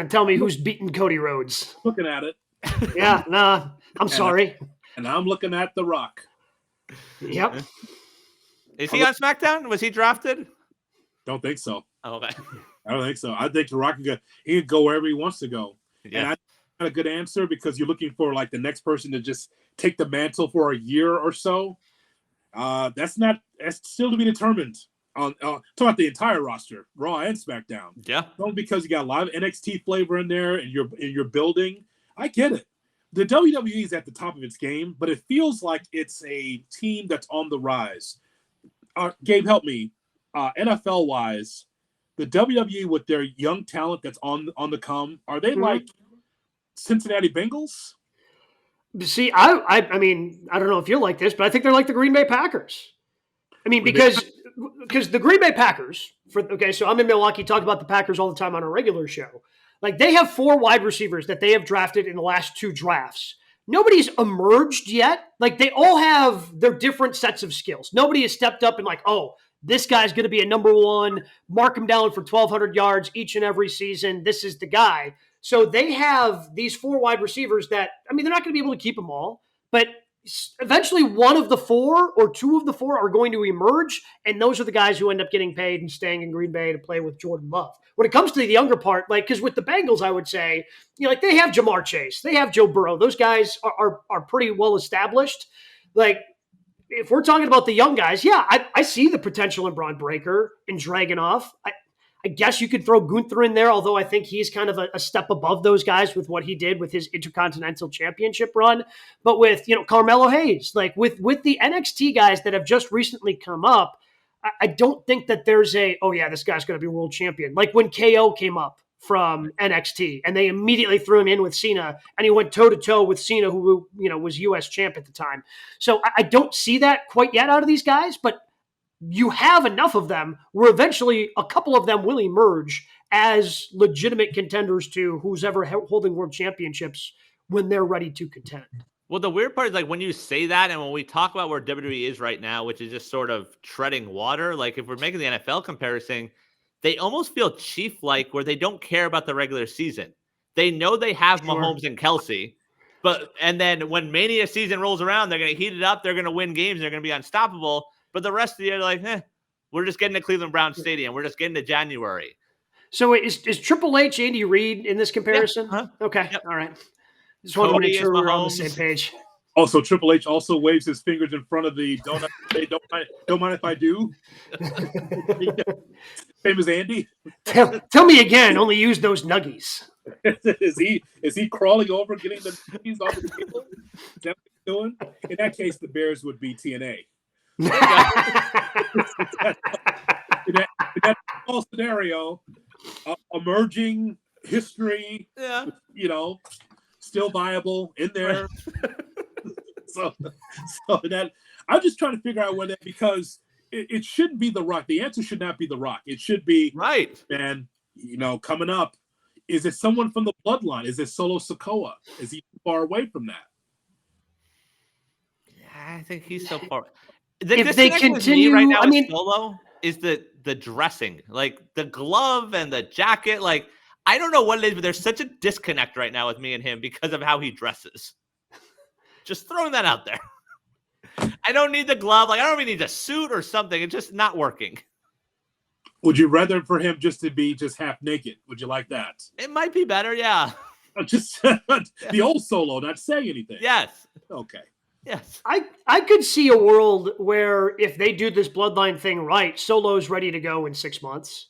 and tell me who's beating Cody Rhodes. Looking at it. Yeah, nah, I'm sorry. And I'm looking at The Rock. Yep. Is he on SmackDown? Was he drafted? Don't think so. Oh, okay. I don't think so. I think The Rock he can go wherever he wants to go. Yeah. And I got a good answer because you're looking for like the next person to just take the mantle for a year or so. That's still to be determined. On talk about the entire roster, Raw and SmackDown. Yeah. Only because you got a lot of NXT flavor in there, and you're building. I get it. The WWE is at the top of its game, but it feels like it's a team that's on the rise. Gabe, help me. NFL wise, the WWE with their young talent that's on the come, are they like Cincinnati Bengals? See, I mean, I don't know if you're like this, but I think they're like the Green Bay Packers. I mean, because the Green Bay Packers, so I'm in Milwaukee, talk about the Packers all the time on a regular show. Like, they have 4 wide receivers that they have drafted in the last 2 drafts. Nobody's emerged yet. Like, they all have their different sets of skills. Nobody has stepped up and like, oh, this guy's going to be a number 1, mark him down for 1,200 yards each and every season. This is the guy. So they have these 4 wide receivers that, I mean, they're not going to be able to keep them all, but eventually one of the 4 or 2 of the 4 are going to emerge, and those are the guys who end up getting paid and staying in Green Bay to play with Jordan Love. When it comes to the younger part, like, because with the Bengals, I would say, like, they have Jamar Chase, they have Joe Burrow. Those guys are pretty well established. Like, if we're talking about the young guys, yeah, I see the potential in Braun Breaker and Dragunov. I guess you could throw Gunther in there, although I think he's kind of a step above those guys with what he did with his Intercontinental Championship run. But with, Carmelo Hayes, like with the NXT guys that have just recently come up, I don't think that there's this guy's going to be world champion. Like when KO came up from NXT and they immediately threw him in with Cena and he went toe to toe with Cena, who, was US champ at the time. So I don't see that quite yet out of these guys, but you have enough of them where eventually a couple of them will emerge as legitimate contenders to who's ever holding world championships when they're ready to contend. Well, the weird part is, like, when you say that and when we talk about where WWE is right now, which is just sort of treading water, like if we're making the NFL comparison, they almost feel Chief-like where they don't care about the regular season. They know they have Mahomes and Kelsey, and then when Mania season rolls around, they're going to heat it up, they're going to win games, they're going to be unstoppable. But the rest of the year, like, we're just getting to Cleveland Browns Stadium. We're just getting to January. So is Triple H Andy Reid in this comparison? Yeah. Huh? Okay. Yep. All right. Just want to make sure we're on the same page. Also, Triple H also waves his fingers in front of the don't mind if I do. Same as Andy. Tell me again. Only use those nuggies. Is he crawling over, getting the nuggies off the table? Is that what he's doing? In that case, the Bears would be TNA. in that whole scenario, emerging history, still viable in there. so that I'm just trying to figure out whether, because it shouldn't be The Rock. The answer should not be The Rock. It should be right. Man, coming up, is it someone from the bloodline? Is it Solo Sikoa? Is he far away from that? Yeah, I think he's so far. If they continue, right now, Solo is the dressing, like the glove and the jacket. Like, I don't know what it is, but there's such a disconnect right now with me and him because of how he dresses. Just throwing that out there. I don't need the glove. Like, I don't even need the suit or something. It's just not working. Would you rather for him just to be just half naked? Would you like that? It might be better, yeah. Just the old Solo, not saying anything. Yes. Okay. Yes. I could see a world where if they do this bloodline thing right, Solo's ready to go in 6 months.